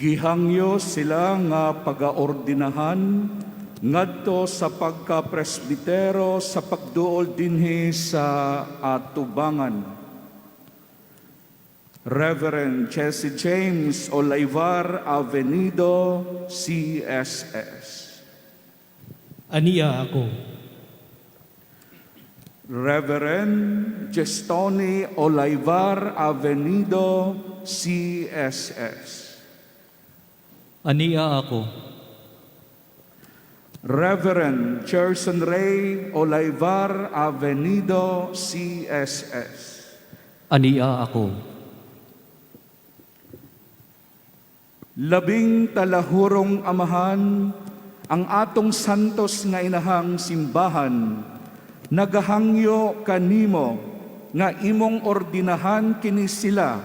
Gihangyo sila nga pagaordinahan ngadto sa pagka-presbitero sa pagduol dinhi sa atubangan. Reverend Jessie James OLAYVAR, AVENIDO, CSS. Aniya ako. Reverend JESTONIE OLAYVAR, AVENIDO, CSS. Aniya ako. Reverend JERSON OLAYVAR, AVENIDO, CSS. Aniya ako. Labing talahurong amahan, ang atong santos nga inahang simbahan, nagahangyo kanimo nga imong ordinahan kini sila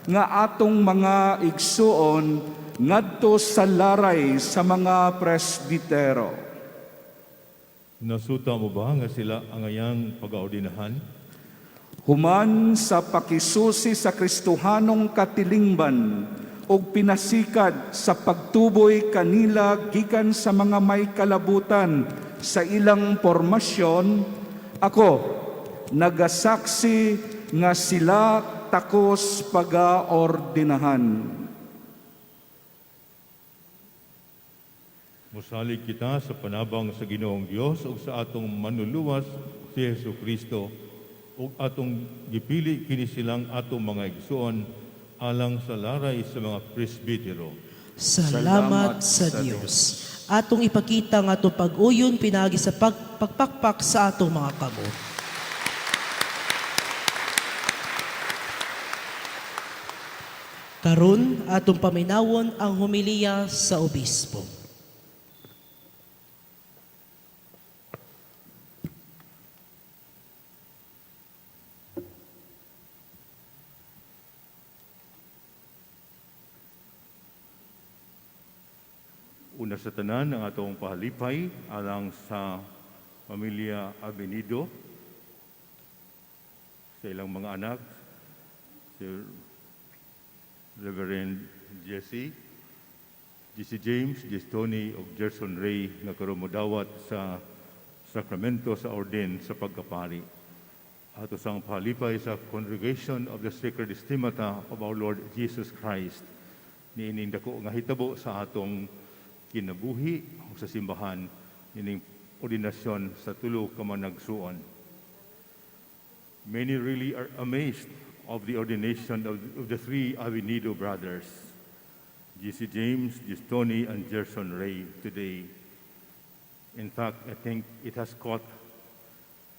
nga atong mga igsuon ngadto sa laray sa mga presbitero. Nasuta mo ba nga sila ang ayang pag-aordinahan? Human sa pakisusi sa Kristohanong katilingban o pinasikad sa pagtuboy kanila gikan sa mga may kalabutan sa ilang formasyon, ako nagasaksi nga sila takos pag-aordinahan. Musalig kita sa panabang sa Ginoong Dios ug sa atong manluluwas si Jesucristo ug atong gipili kini silang atong mga igsoon alang sa laray sa mga presbitero. Salamat sa Dios. Atong ipakita nga atong pag-uyon pinagi sa pagpakpak sa atong mga kamot. Karon atong paminawon ang homilya sa obispo. Una sa tanan ang atong pahalipay alang sa pamilya AVENIDO, sa ilang mga anak, si Reverend JESSIE, James, JESTONIE ug JERSON nga karon modawat sa sakramento sa orden sa pagkapari. Ato sang pahalipay sa Congregation of the Sacred Stigmata of our Lord Jesus Christ, niining dako nga hitabo sa atong kinabuhi o sa simbahan ining ordinasyon sa Tulo ka Magsoon. Many really are amazed of the ordination of the three AVENIDO brothers, JESSIE James, JESTONIE, and JERSON today. In fact, I think it has caught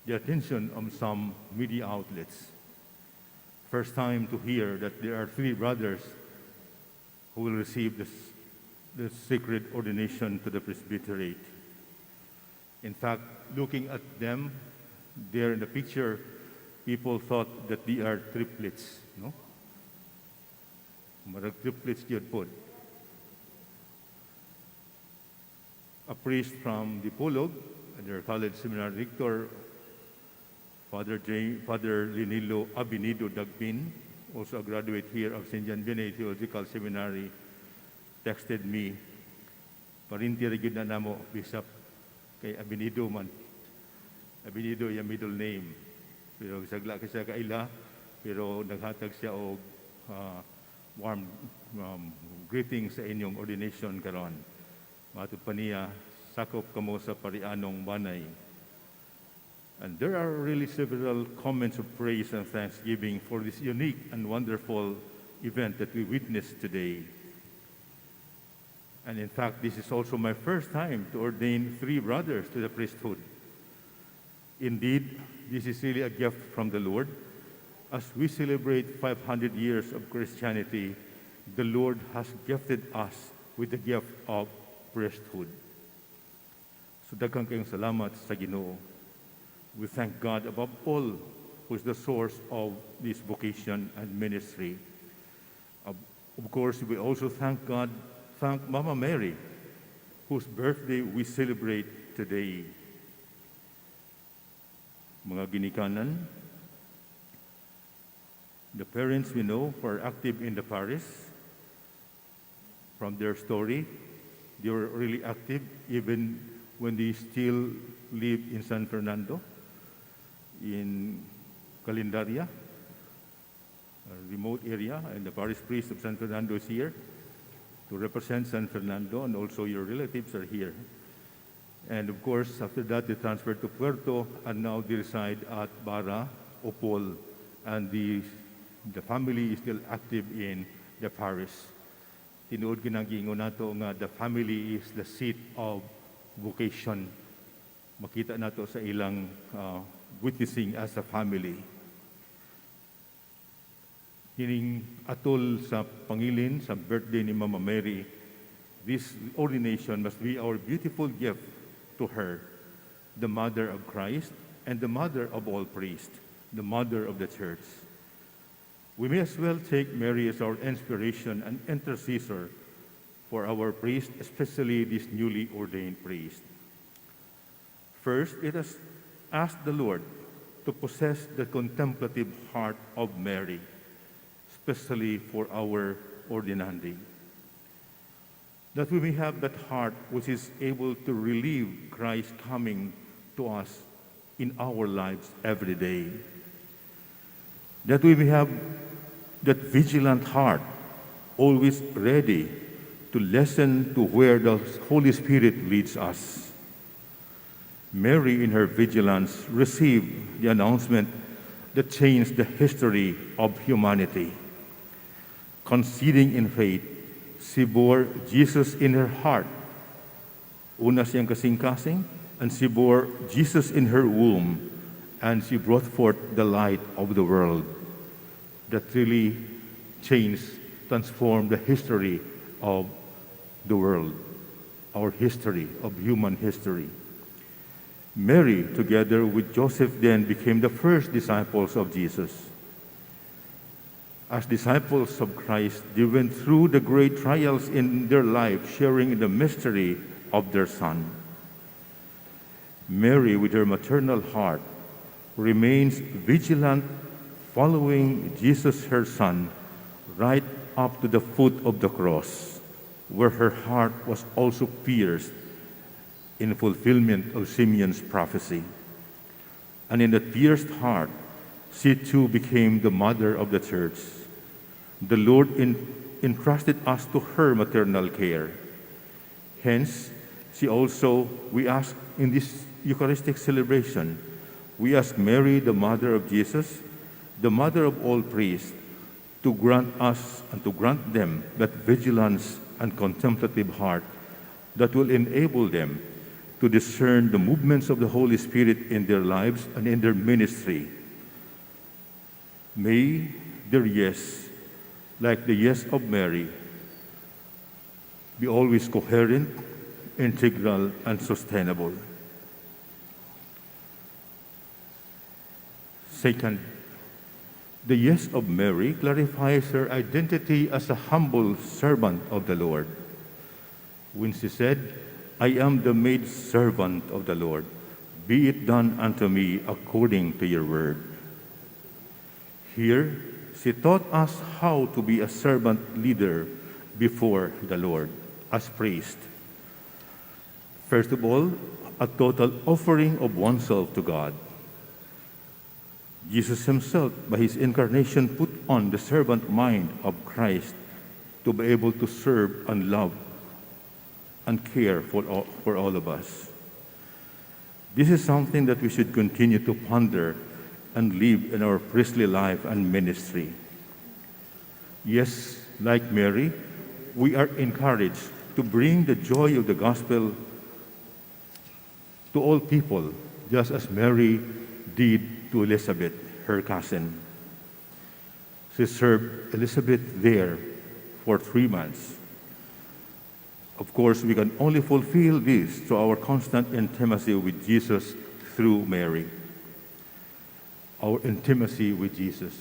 the attention of some media outlets. First time to hear that there are three brothers who will receive the sacred ordination to the presbyterate. In fact, looking at them there in the picture, people thought that they are triplets, no? Marag triplets yun po. A priest from Dipolog, their college seminary rector, Father Linilo AVENIDO Dagpin, also a graduate here of St. John Vianney Theological Seminary, texted me, parinti rin na namo, Bishop, kay AVENIDO man. AVENIDO yung middle name. Pero sagla ka siya kaila, pero naghatag siya og warm greeting sa inyong ordination karon. Matod pa niya, sakop kamo sa parianong banay. And there are really several comments of praise and thanksgiving for this unique and wonderful event that we witnessed today. And in fact, this is also my first time to ordain three brothers to the priesthood. Indeed, this is really a gift from the Lord. As we celebrate 500 years of Christianity, the Lord has gifted us with the gift of priesthood. So daghang kayong salamat sa Ginoo. We thank God above all, who is the source of this vocation and ministry. Of course, we also thank Mama Mary, whose birthday we celebrate today. Mga ginikanan, the parents we know who are active in the parish, from their story, they were really active even when they still lived in San Fernando, in Calendaria, a remote area, and the parish priest of San Fernando is here to represent San Fernando, and also your relatives are here. And of course, after that, they transferred to Puerto, and now they reside at Bara, Opol, and the family is still active in the parish. Tinuod ginang-giingon nato nga the family is the seat of vocation. Makita nato sa ilang witnessing as a family. Hining atol sa pangilin sa birthday ni Mama Mary, this ordination must be our beautiful gift to her, the mother of Christ and the mother of all priests, the mother of the church. We may as well take Mary as our inspiration and intercessor for our priest, especially this newly ordained priest. First, let us ask the Lord to possess the contemplative heart of Mary, especially for our ordinandi, that we may have that heart which is able to relieve Christ coming to us in our lives every day, that we may have that vigilant heart always ready to listen to where the Holy Spirit leads us. Mary, in her vigilance, received the announcement that changed the history of humanity. Conceding in faith, she bore Jesus in her heart. Una siyang kasing-kasing, and she bore Jesus in her womb, and she brought forth the light of the world. That really changed, transformed the history of the world, our history, of human history. Mary, together with Joseph, then became the first disciples of Jesus. As disciples of Christ, they went through the great trials in their life, sharing in the mystery of their Son. Mary, with her maternal heart, remains vigilant, following Jesus, her Son, right up to the foot of the cross, where her heart was also pierced in fulfillment of Simeon's prophecy. And in that pierced heart, she too became the mother of the church. The Lord entrusted us to her maternal care. Hence, we ask in this Eucharistic celebration, we ask Mary, the mother of Jesus, the mother of all priests, to grant us and to grant them that vigilance and contemplative heart that will enable them to discern the movements of the Holy Spirit in their lives and in their ministry. May their yes, like the yes of Mary, be always coherent, integral, and sustainable. Second, the yes of Mary clarifies her identity as a humble servant of the Lord. When she said, "I am the maid servant of the Lord, be it done unto me according to your word." Here, she taught us how to be a servant leader before the Lord as priest. First of all, a total offering of oneself to God. Jesus himself, by his incarnation, put on the servant mind of Christ to be able to serve and love and care for all of us. This is something that we should continue to ponder and live in our priestly life and ministry. Yes, like Mary, we are encouraged to bring the joy of the gospel to all people, just as Mary did to Elizabeth, her cousin. She served Elizabeth there for 3 months. Of course, we can only fulfill this through our constant intimacy with Jesus through Mary. Our intimacy with Jesus.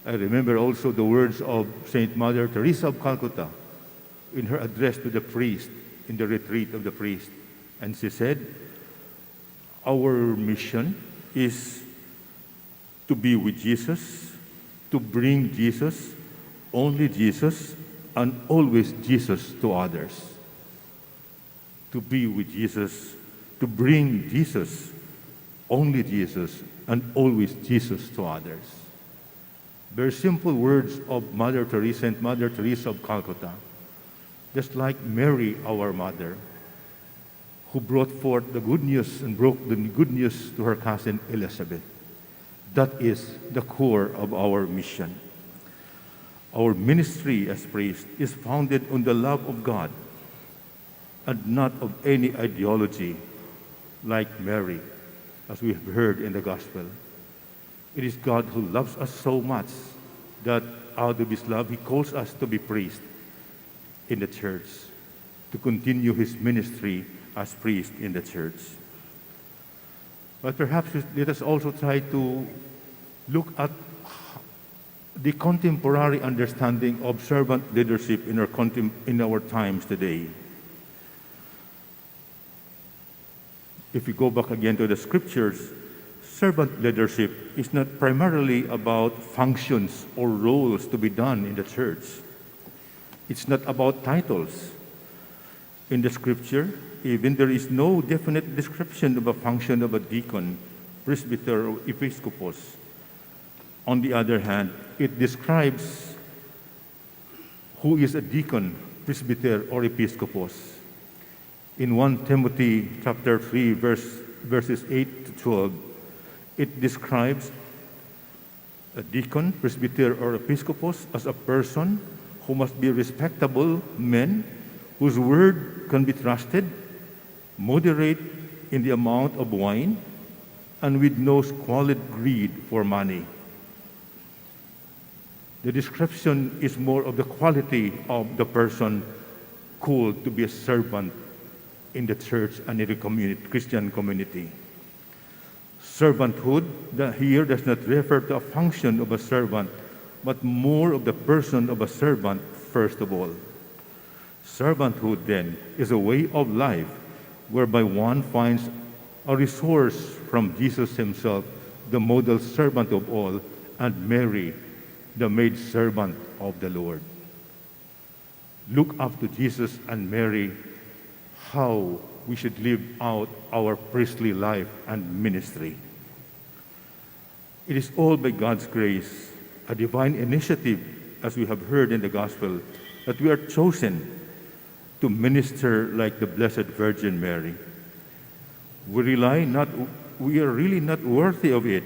I remember also the words of Saint Mother Teresa of Calcutta in her address to the priest in the retreat of the priest. And she said, "Our mission is to be with Jesus, to bring Jesus, only Jesus, and always Jesus to others. To be with Jesus, to bring Jesus, only Jesus, and always Jesus to others. Very simple words of Mother Teresa and Mother Teresa of Calcutta. Just like Mary, our mother, who brought forth the good news and broke the good news to her cousin Elizabeth. That is the core of our mission. Our ministry as priests is founded on the love of God and not of any ideology like Mary, as we have heard in the gospel. It is God who loves us so much that out of his love, he calls us to be priests in the church, to continue his ministry as priests in the church. But perhaps let us also try to look at the contemporary understanding of servant leadership in our times today. If we go back again to the scriptures, servant leadership is not primarily about functions or roles to be done in the church. It's not about titles. In the scripture, even there is no definite description of a function of a deacon, presbyter, or episcopos. On the other hand, it describes who is a deacon, presbyter, or episcopos. In 1 Timothy chapter 3, verses 8 to 12, it describes a deacon, presbyter, or episcopos as a person who must be respectable men whose word can be trusted, moderate in the amount of wine, and with no squalid greed for money. The description is more of the quality of the person called to be a servant in the church and in the Christian community. Servanthood here does not refer to a function of a servant, but more of the person of a servant first of all. Servanthood, then, is a way of life whereby one finds a resource from Jesus himself, the model servant of all, and Mary, the maid servant of the Lord. Look up to Jesus and Mary, how we should live out our priestly life and ministry. It is all by God's grace, a divine initiative, as we have heard in the gospel, that we are chosen to minister like the Blessed Virgin Mary. We are really not worthy of it,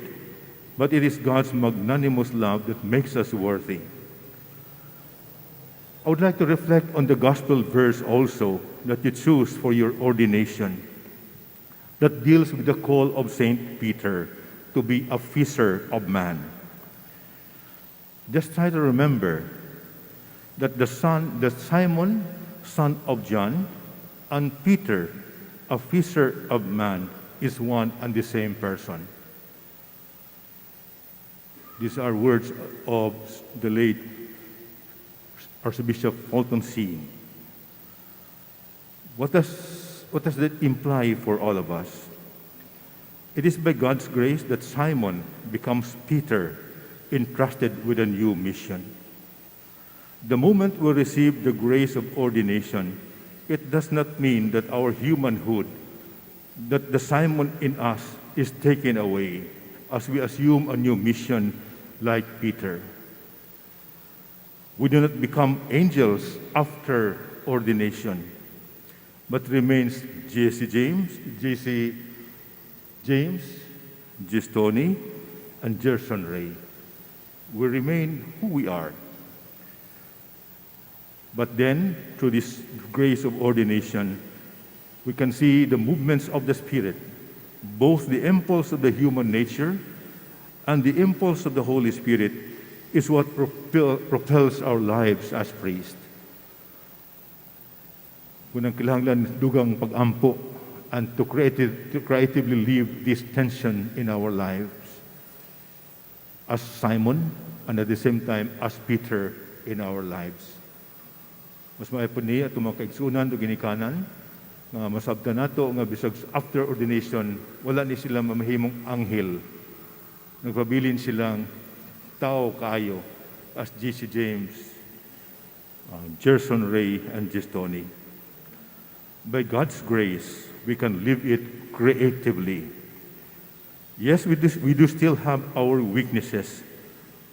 but it is God's magnanimous love that makes us worthy. I would like to reflect on the gospel verse also that you choose for your ordination, that deals with the call of Saint Peter to be a fisher of man. Just try to remember that Simon, son of John, and Peter, a fisher of man, is one and the same person. These are words of the late Archbishop Fulton C. What does that imply for all of us? It is by God's grace that Simon becomes Peter, entrusted with a new mission. The moment we receive the grace of ordination, it does not mean that our humanhood, that the Simon in us is taken away as we assume a new mission like Peter. We do not become angels after ordination, but remains JESSIE James, JESTONIE, and JERSON. We remain who we are. But then, through this grace of ordination, we can see the movements of the Spirit, both the impulse of the human nature and the impulse of the Holy Spirit is what propels our lives as priests. Kunang kinahanglan dugang pag-ampo and to creatively live this tension in our lives as Simon and at the same time as Peter in our lives. Mas maaypon niya itong mga kaigsunan o ginikanan nga masabtan nato nga bisag after ordination wala ni sila mamahimong anghel. Nagpabilin silang tao kaayo as JESSIE James JERSON, and JESTONIE. By God's grace, we can live it creatively. Yes, we do still have our weaknesses,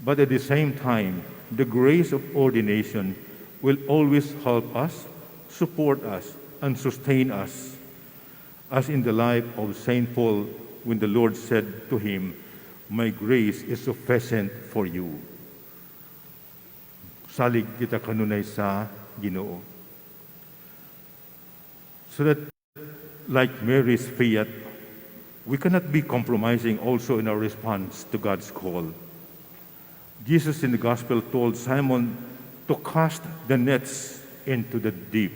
but at the same time, the grace of ordination will always help us, support us, and sustain us. As in the life of St. Paul, when the Lord said to him, "My grace is sufficient for you." Salig kita kanunay sa Ginoo. So that, like Mary's fiat, we cannot be compromising also in our response to God's call. Jesus in the Gospel told Simon to cast the nets into the deep.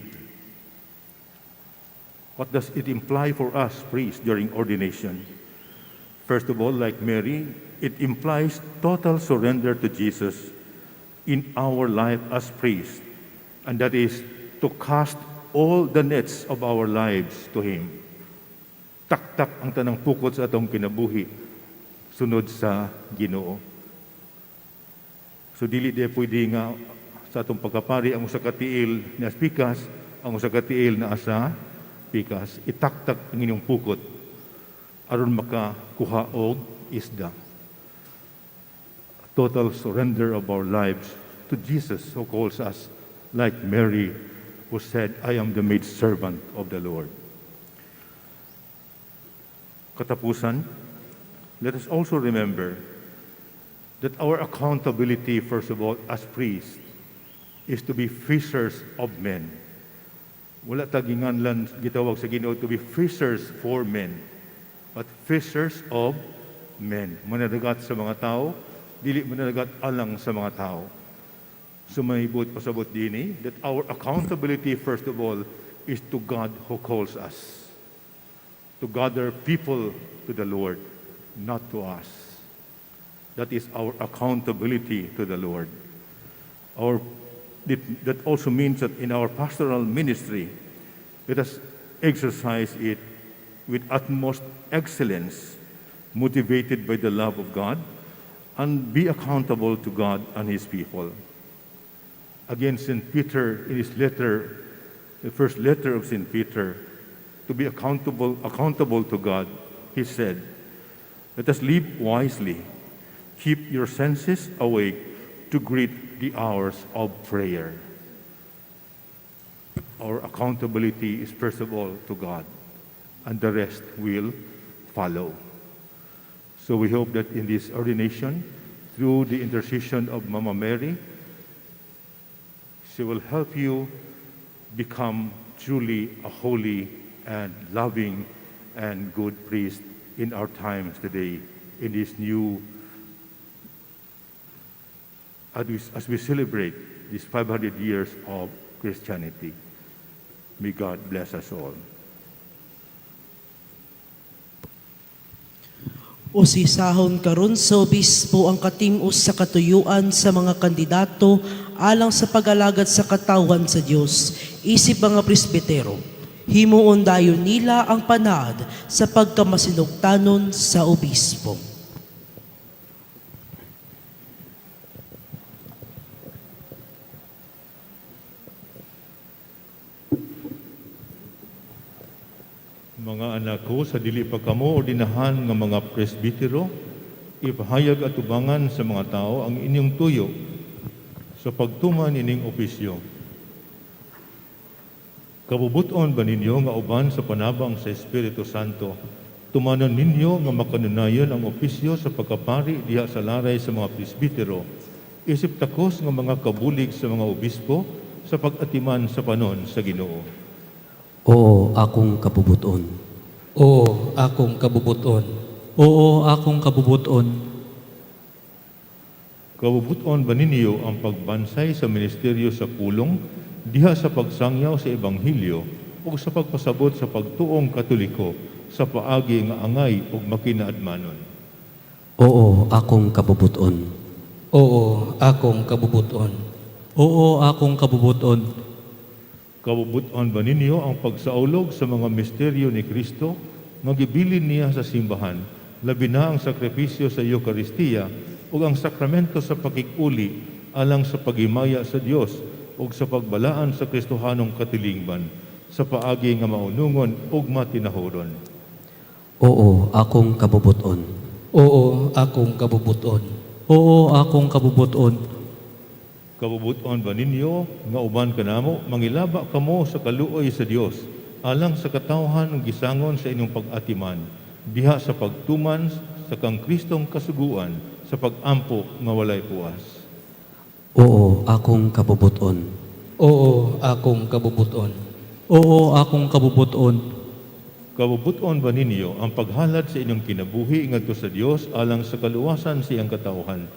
What does it imply for us, priests, during ordination? First of all, like Mary, it implies total surrender to Jesus in our life as priests, and that is to cast all the nets of our lives to Him. Taktak ang tanang pukot sa atong kinabuhi, sunod sa Ginoo. So dili di pwede nga sa atong pagkapari ang usa ka tiil na pikas, ang usa ka tiil na asa pikas. Itaktak ang inyong pukot aron makakuha og isda. Total surrender of our lives to Jesus who calls us, like Mary who said, "I am the maidservant of the Lord." Katapusan, let us also remember that our accountability, first of all, as priests, is to be fishers of men. Wala tagingan lang gitawag sa Ginoo to be fishers for men, but fishers of men. Manadagat sa mga tao, dili manadagat alang sa mga tao. So may pasabot din that our accountability, first of all, is to God who calls us, to gather people to the Lord, not to us. That is our accountability to the Lord. That also means that in our pastoral ministry, let us exercise it with utmost excellence, motivated by the love of God, and be accountable to God and His people. Again, St. Peter, in his letter, the first letter of St. Peter, to be accountable to God, he said, "Let us live wisely. Keep your senses awake to greet the hours of prayer." Our accountability is first of all to God, and the rest will follow. So we hope that in this ordination, through the intercession of Mama Mary, she will help you become truly a holy and loving and good priest in our times today, in this new, as we celebrate these 500 years of Christianity. May God bless us all. Usisahon karon sa obispo ang katim-os sa katuyuan sa mga kandidato alang sa pag-alagad sa katawan sa Dios isip mga presbitero. Himuon dayon nila ang panaad sa pagkamasinugtanon sa obispo. Mga anak ko, sa dili pa kamo ordinahan nga mga presbitero, ipahayag at tubangan sa mga tao ang inyong tuyo sa pagtuman ining opisyo. Kabubuton ba ninyo nga uban sa panabang sa Espiritu Santo, tumanon ninyo nga makanunayon ang opisyo sa pagkapari diha sa laray sa mga presbitero, isip takos nga mga kabulig sa mga obispo sa pag-atiman sa panon sa Ginoo. Oo, akong kabubuton. Oo, akong kabubuton. Oo, akong kabubuton. Kabubuton ba ninyo ang pagbansay sa ministeryo sa pulong, diha sa pagsangyaw sa Ebanghelyo, o sa pagpasabot sa pagtuong Katoliko sa paagi nga angay o makinaadmanon? Oo, akong kabubuton. Oo, akong kabubuton. Oo, akong kabubuton. Kabubuton ba ninyo ang pagsaulog sa mga misteryo ni Kristo, magibilin niya sa simbahan, labi na ang sakripisyo sa Eucharistia o ang sakramento sa pakikuli alang sa pagimaya sa Dios o ug sa pagbalaan sa Kristohanong katilingban, sa paagi nga maunungon ug matinahuron. Oo, akong kabubuton. Oo, akong kabubuton. Oo, akong kabubuton. Kabubuton ba ninyo nga uban kanamo mangilaba kamo sa kaluoy sa Dios alang sa katawhan ng gisangon sa inyong pag-atiman diha sa pagtuman sa kang Kristong kasuguan sa pag-ampo nga walay puas. Oo, akong kabubuton. Oo, akong kabubuton. Oo, akong kabubuton. Kabubuton ba ninyo ang paghalad sa inyong kinabuhi ngadto sa Dios alang sa kaluwasan sa iyang katawhan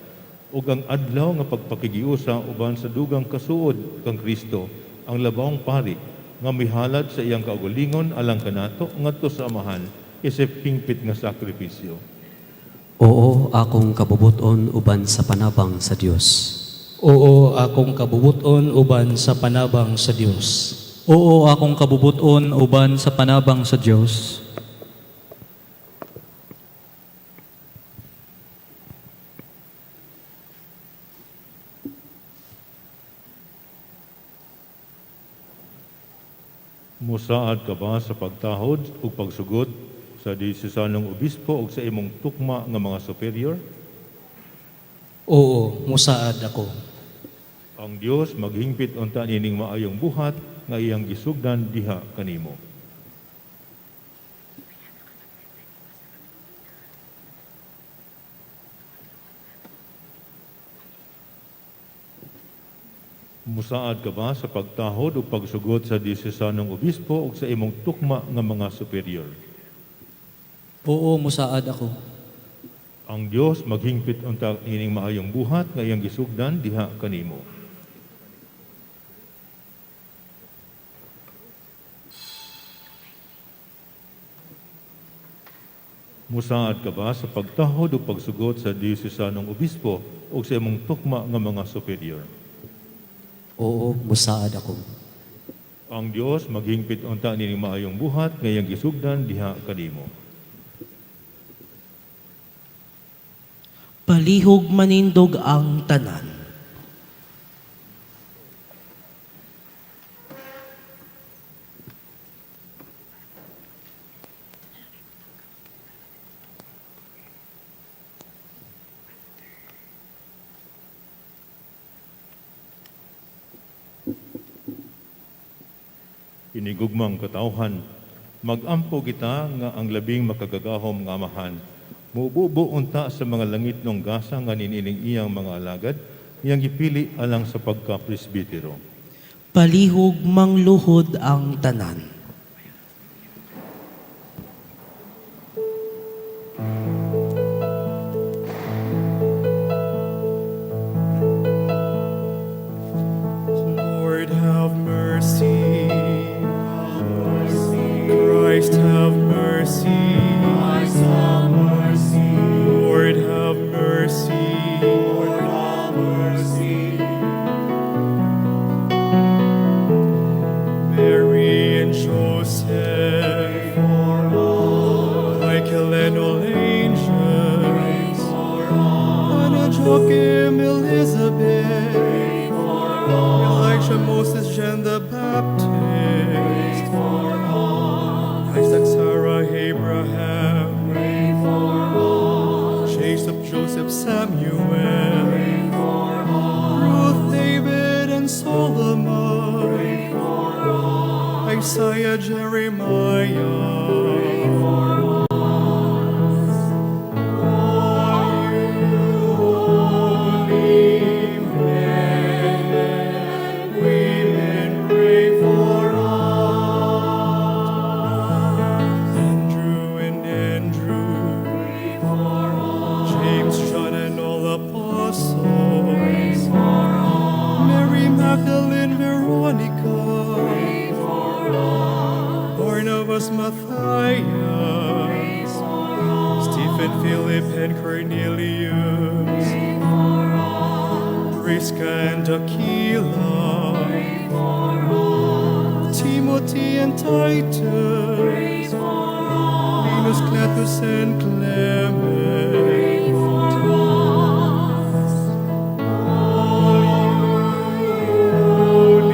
ug ang adlaw nga pagpakigiusa uban sa dugang kasuod kang Kristo ang labawong pari nga mihalad sa iyang kaugalingon alang kanato ngadto sa amahan isip pingpit nga sakripisyo. Oo, akong kabubuton uban sa panabang sa Dios. Oo, akong kabubuton uban sa panabang sa Dios. Oo, akong kabubuton uban sa panabang sa Dios. Musaad ka ba sa pagtahod ug pagsugot sa diyosesanong obispo ug sa imong tukma nga mga superior? Oo, musaad ako. Ang Dios maghingpit unta nining maayong buhat nga iyang gisugdan diha kanimo. Musaad ka ba sa pagtahod o pagsugot sa diyosesanong obispo o sa imong tukma nga mga superior? Oo, musaad ako. Ang Dios maghingpit unta ining maayong buhat nga iyang gisugdan diha kanimo. Musaad ka ba sa pagtahod o pagsugot sa diyosesanong obispo o sa imong tukma nga mga superior? Oo, musaad ako. Ang Dios maghingpit unta nining maayong buhat nga iyang gisugdan diha kanimo. Palihog manindog ang tanan. Inigugmang katawhan, magampo kita nga ang labing makagagahom nga amahan. Mububo unta sa mga langit ng gasa nga ninining iyang mga alagad, iyang gipili alang sa pagka-presbitero. Palihog mangluhod ang tanan. Lord have mercy. Christ have mercy. Christ have mercy. Lord have mercy. Lord have mercy. Mary and Joseph, For us. Michael and all angels, For us. Anna, Joachim, Elizabeth, For us. Elijah, Moses, John the Baptist, For us. Isaac, Sarah, Abraham, Pray for us. Jacob, Joseph, Samuel, Pray for us. Ruth, David, and Solomon, Pray for us. Isaiah, Jeremiah, women, pray for us. Andrew and Andrew, Pray for us. James, John, and all apostles, Pray for us. Mary Magdalene, Veronica, Pray for us. Barnabas, Matthias, Pray for us. Stephen, Philip, and Cornelius, Pray for us. Prisca and Aquila, Pray for us. Timothy and Titus, Pray for us. Linus, Cletus, and Clement, Pray for us. all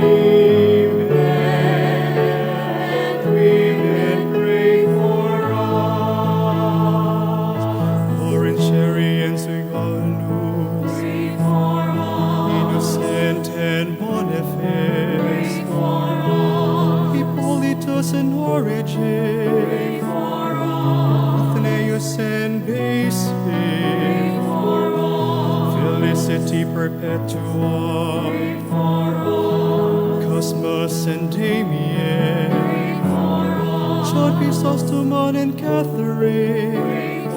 and Origin, Athenaeus and Basic, Felicity Perpetua, Cosmos and Damien, John Chrysostomon and Catherine,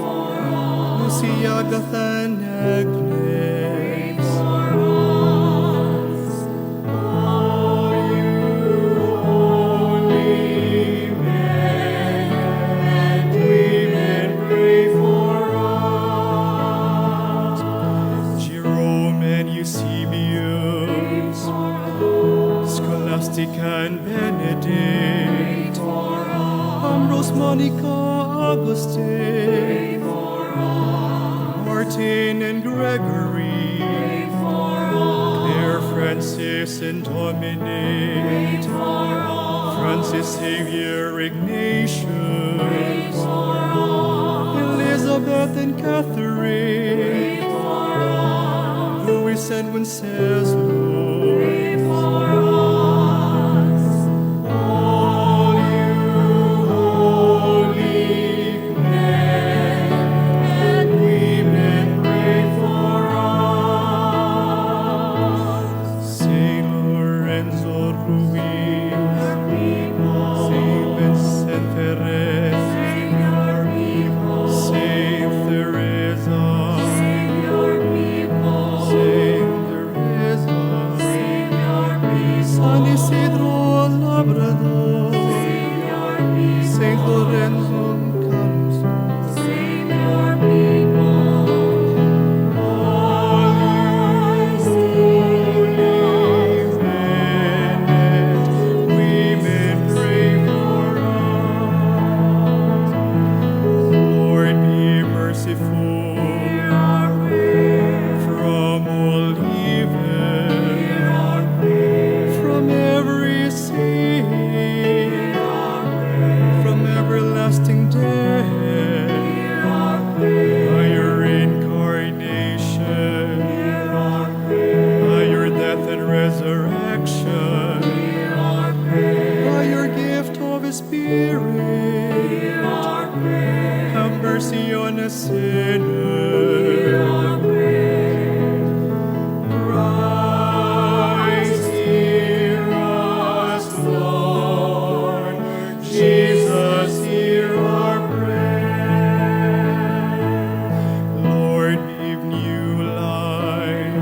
Lucia, Agatha and Agnes. All you holy men and women, pray for us. Jerome and Eusebius, Scholastica and Benedict, Ambrose, Monica, Augustine, Martin and Gregory, Claire, Francis and Dominic, Francis Xavier, Ignatius, Elizabeth and Catherine, Louis and Wenceslao. All you holy men and women, pray for us. Saint Lorenzo Ruiz, Saint Vincent Ferrer, Saint Teresa, San Isidro Labrador, Saint Lorenzo Camso, all you holy men and women, pray for us. Lord, be merciful from all evil, from every sin, from everlasting death, by your incarnation, by your death and resurrection, by your gift of the Spirit, have mercy on us sinners. Christ, hear us, Lord. Jesus, hear our prayer. Lord, give new life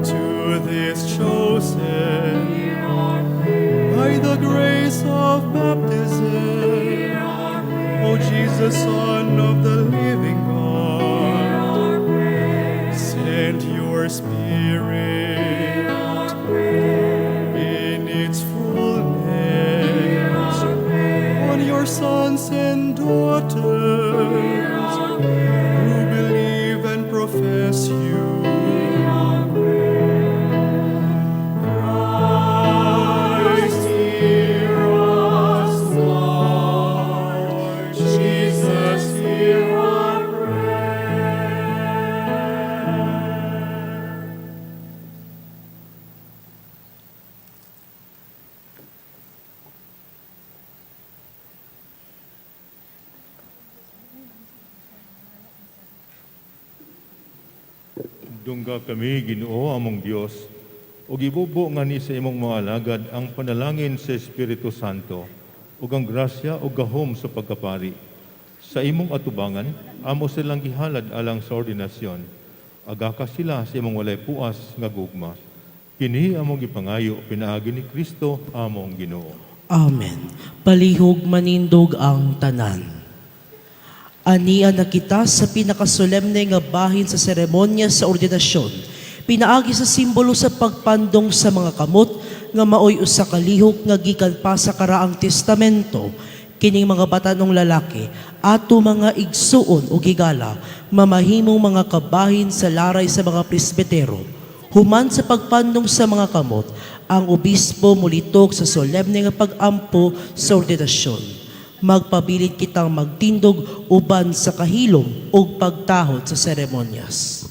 to this chosen by the grace of baptism. O Jesus, Son of the living God, send your Spirit in its fullness on your sons and daughters who believe and profess you. Christ, hear us, Lord. Jesus, hear our prayer. Dungga kami, Ginoo among Dios, ug ibubo nga ni sa imong mga alagad ang panalangin sa Espiritu Santo, ug ang grasya ug gahom sa pagkapari. Sa imong atubangan, amo silang gihalad alang sa ordinasyon. Agaka sila sa imong walay puas nga gugma. Kini among gipangayo pinaagi ni Kristo among Ginoo. Amen. Palihog manindog ang tanan. Ania na kita sa pinakasolemne nga bahin sa seremonya sa ordinasyon. Pinaagi sa simbolo sa pagpandong sa mga kamot nga maoy usa ka lihok nga gikan pa sa karaang testamento. Kining mga batanong lalaki ato mga igsuon o gigala mamahimong mga kabahin sa laray sa mga presbitero. Human sa pagpandong sa mga kamot, ang obispo mulitok sa solemne nga pag-ampo sa ordinasyon. Magpabilit kitang magtindog uban sa kahilom o pagtahod sa seremonyas.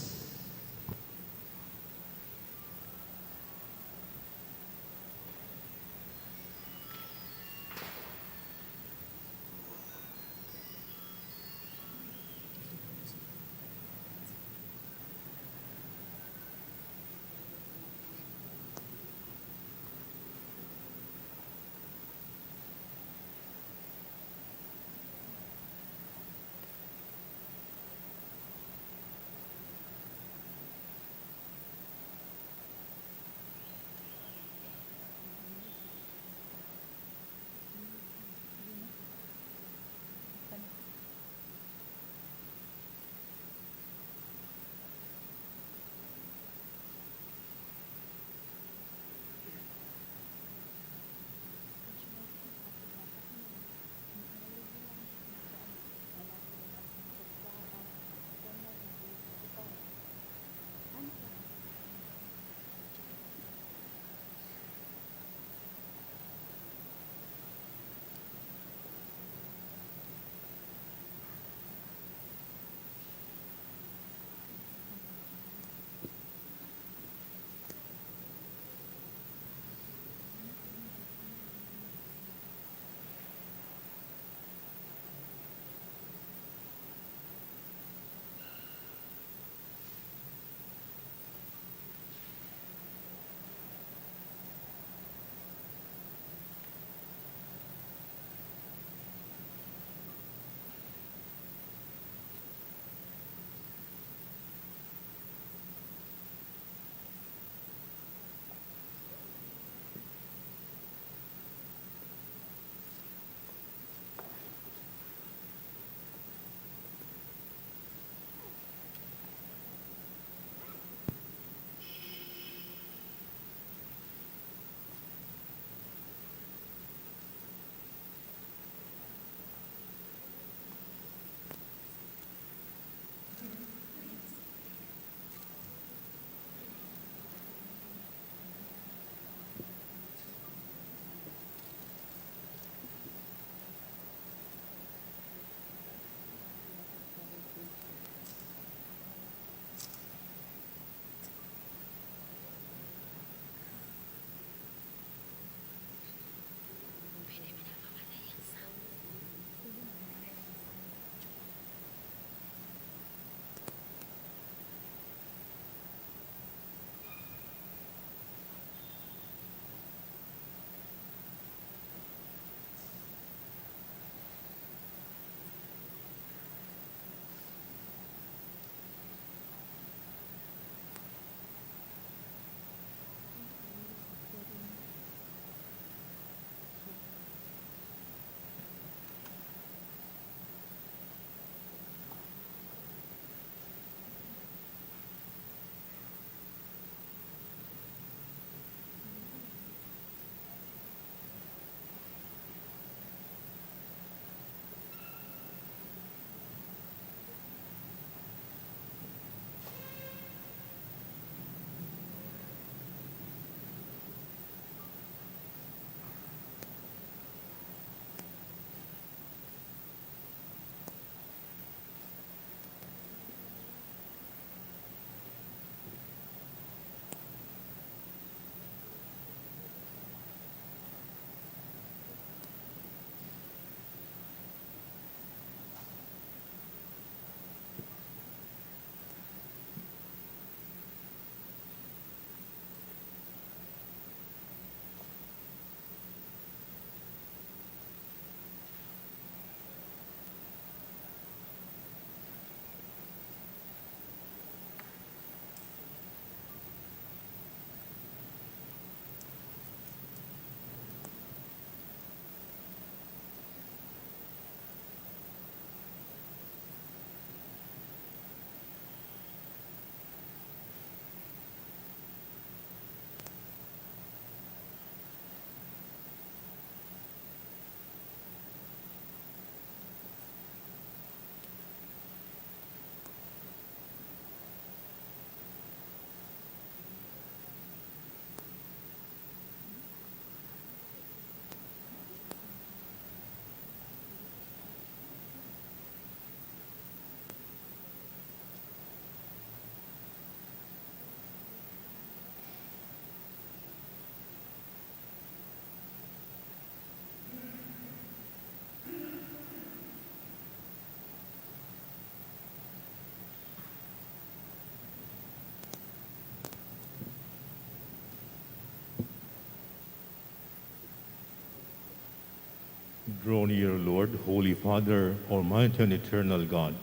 Draw near, Lord, Holy Father, Almighty and eternal God,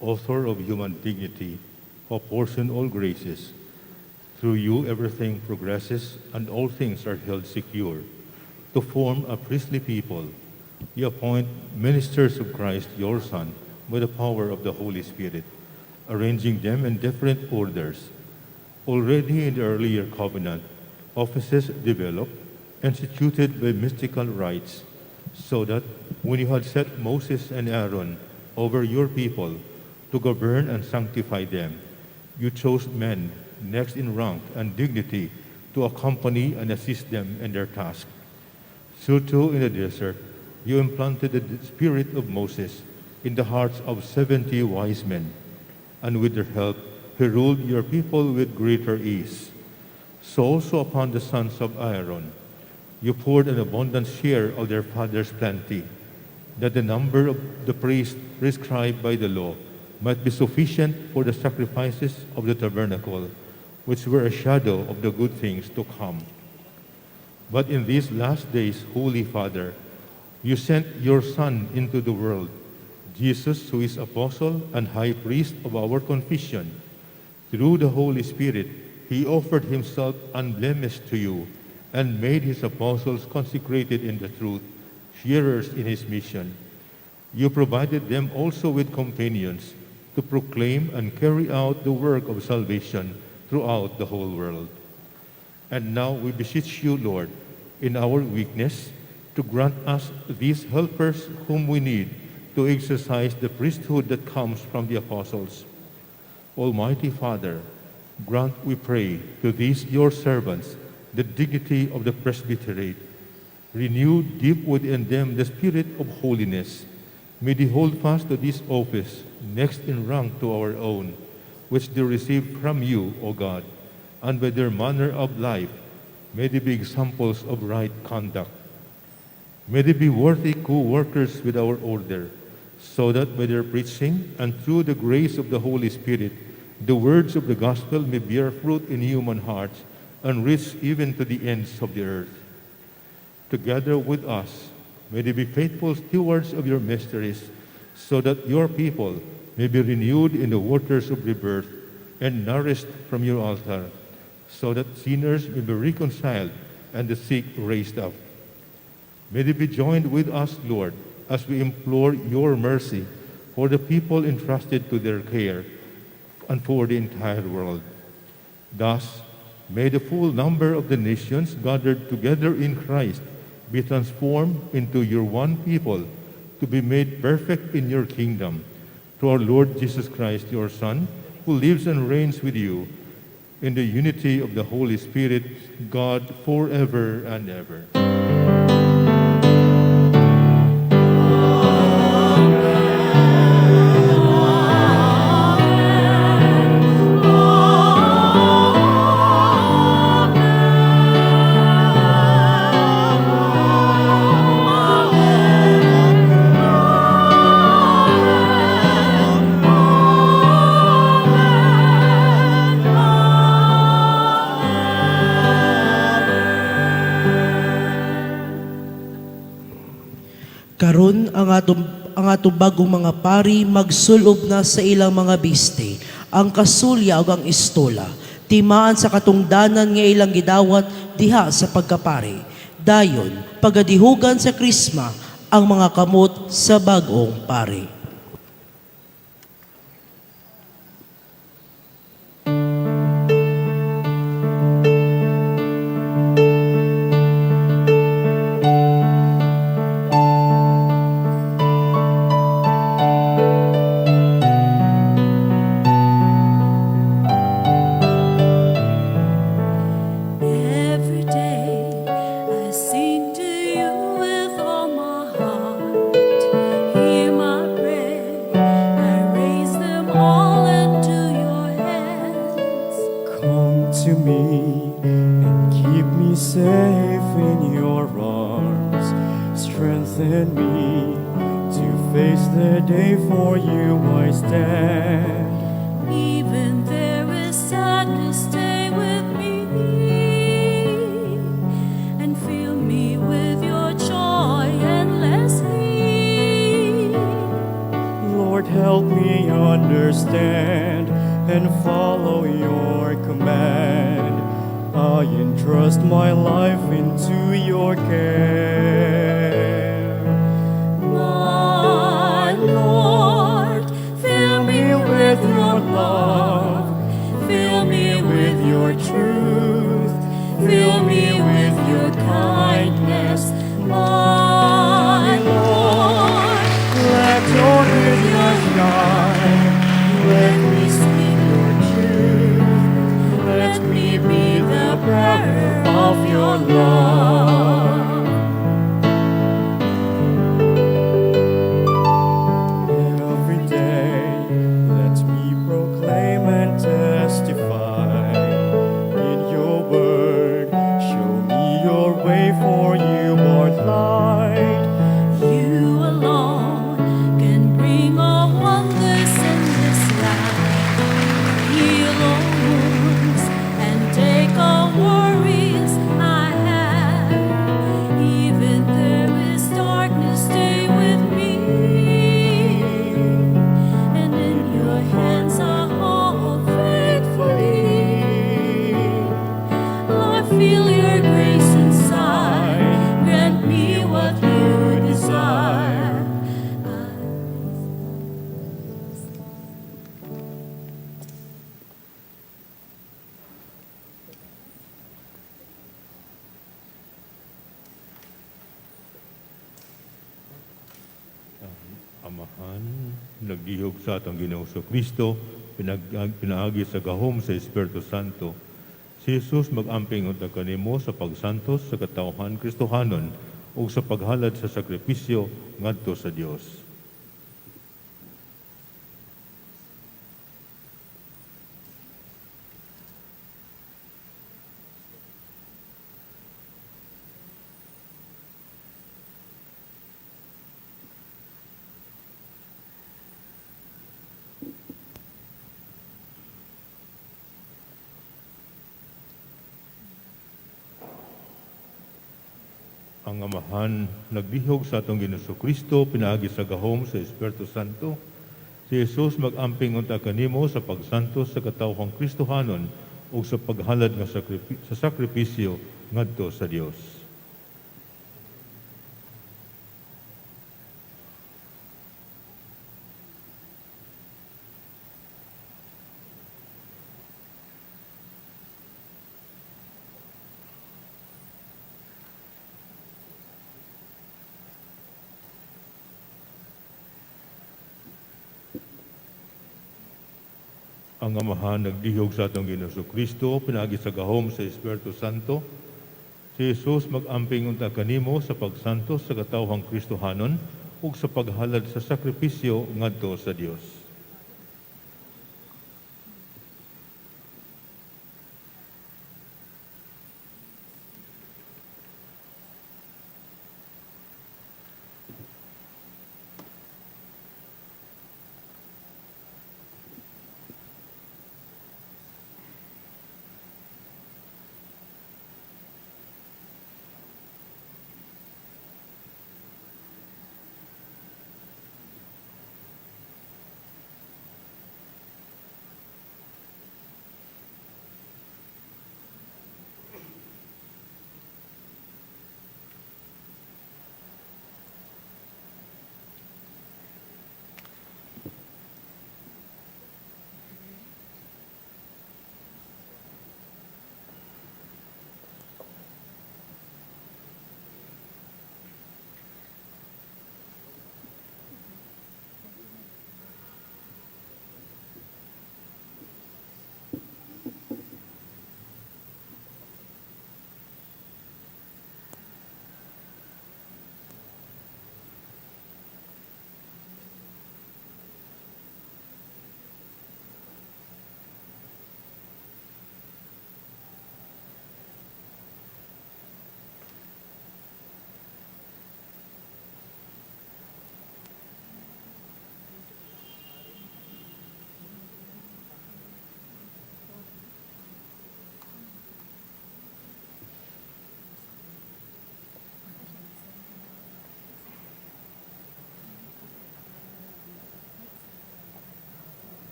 author of human dignity, who portion all graces. Through you everything progresses and all things are held secure. To form a priestly people, you appoint ministers of Christ, your Son, by the power of the Holy Spirit, arranging them in different orders. Already in the earlier covenant, offices developed, instituted by mystical rites, so that when you had set Moses and Aaron over your people to govern and sanctify them, you chose men next in rank and dignity to accompany and assist them in their task. So too in the desert, you implanted the spirit of Moses in the hearts of 70 wise men, and with their help, he ruled your people with greater ease. So also upon the sons of Aaron, you poured an abundant share of their father's plenty, that the number of the priests prescribed by the law might be sufficient for the sacrifices of the tabernacle, which were a shadow of the good things to come. But in these last days, Holy Father, you sent your Son into the world, Jesus, who is apostle and high priest of our confession. Through the Holy Spirit, he offered himself unblemished to you and made his apostles consecrated in the truth, sharers in his mission. You provided them also with companions to proclaim and carry out the work of salvation throughout the whole world. And now we beseech you, Lord, in our weakness, to grant us these helpers whom we need to exercise the priesthood that comes from the apostles. Almighty Father, grant, we pray, to these your servants the dignity of the presbyterate. Renew deep within them the spirit of holiness. May they hold fast to this office, next in rank to our own, which they received from you, O God, and by their manner of life, may they be examples of right conduct. May they be worthy co-workers with our order, so that by their preaching and through the grace of the Holy Spirit, the words of the gospel may bear fruit in human hearts and reach even to the ends of the earth. Together with us, may they be faithful stewards of your mysteries, so that your people may be renewed in the waters of rebirth and nourished from your altar, so that sinners may be reconciled and the sick raised up. May they be joined with us, Lord, as we implore your mercy for the people entrusted to their care and for the entire world. Thus, may the full number of the nations gathered together in Christ be transformed into your one people, to be made perfect in your kingdom. Through our Lord Jesus Christ, your Son, who lives and reigns with you in the unity of the Holy Spirit, God, forever and ever. Karon ang atong bagong mga pari magsulob na sa ilang mga biste, ang kasulya ug ang istola, timaan sa katungdanan nga ilang gidawat diha sa pagkapari. Dayon, pagadihugan sa krisma ang mga kamot sa bagong pari. Every day I sing to you with all my heart. Hear my prayer, I raise them all into your hands. Come to me and keep me safe in your arms. Strengthen me to face the day for you I stand. Even there is sadness, stay with me and fill me with your joy, endless understand and follow your command. I entrust my life into your care. My Lord, fill me with your love, fill me with your truth, fill me with your kindness. My Lord, Let your goodness shine. let me speak your truth, let me be the bearer of your love. Every day, let me proclaim and testify. In your word, show me your way, for you are light. You alone can bring all wonders in this life. Heal all wounds and take all worries I have. Even there is darkness, stay with me. And in your hands I hold faithfully. Lord, feel your grace inside. Grant me what you desire. Amahan, nagdihog sa atong Ginoong Kristo, pinaagi sa gahom sa Espiritu Santo. Si Jesus mag-amping unta kanimo sa pagsantos sa katawhan Kristohanon ug sa paghalad sa sakripisyo ngadto sa Dios. Ang Amahan, nagdihog sa atong Ginoong Kristo, pinaagi sa gahom sa Espiritu Santo. Si Jesus mag-amping unta kanimo sa pagsantos sa katawhang Kristohanon ug sa paghalad nga sa sakripisyo ngadto sa Dios. Ang Amahan, nagdihog sa atong Ginoong Kristo, pinaagi sa gahom sa Espiritu Santo. Si Jesus mag-amping unta kanimo sa pagsantos sa katawhang Kristohanon ug sa paghalad sa sakripisyo ngadto sa Dios.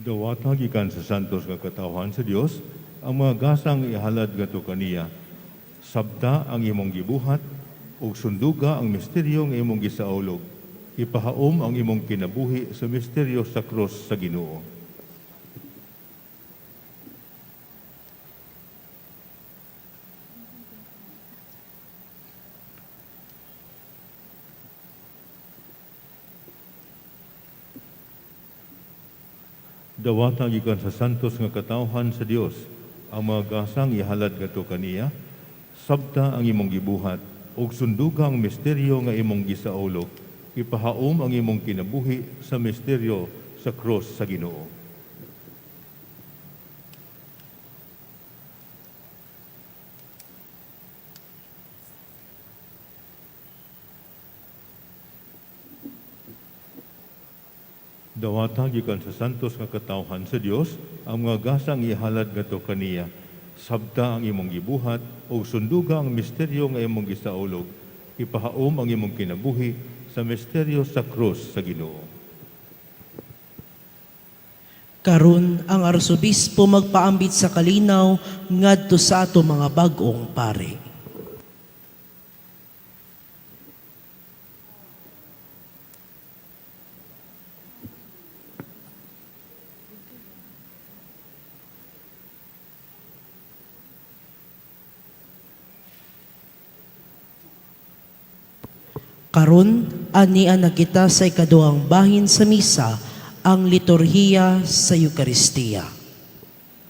Dawata gikan sa santos nga katawhan sa Dios, ang mga gasang ihalad ngadto kaniya. Sabta ang imong gibuhat ug sunduga ang misteryo nga imong gisaulog. Ipahaom ang imong kinabuhi sa misteryo sa krus sa Ginoo. Dawata gikan sa santos nga katawhan sa Dios, ang mga gasang ihalad ngadto kaniya. Sabta ang imong gibuhat ug sunduga ang misteryo nga imong gisaulog. Ipahaom ang imong kinabuhi sa misteryo sa krus sa Ginoo. Dawata gikan sa santos nga katawhan sa Dios, ang mga gasang ihalad ngadto kaniya. Sabta ang imong gibuhat ug sunduga ang misteryo nga imong gisaulog. Ipahaom ang imong kinabuhi sa misteryo sa krus sa Ginoo. Karon ang Arsobispo magpaambit sa kalinaw ngadto sa ato mga bag-ong pare. Karon ania na kita sa ikaduhang bahin sa misa, ang liturhiya sa Eukaristiya.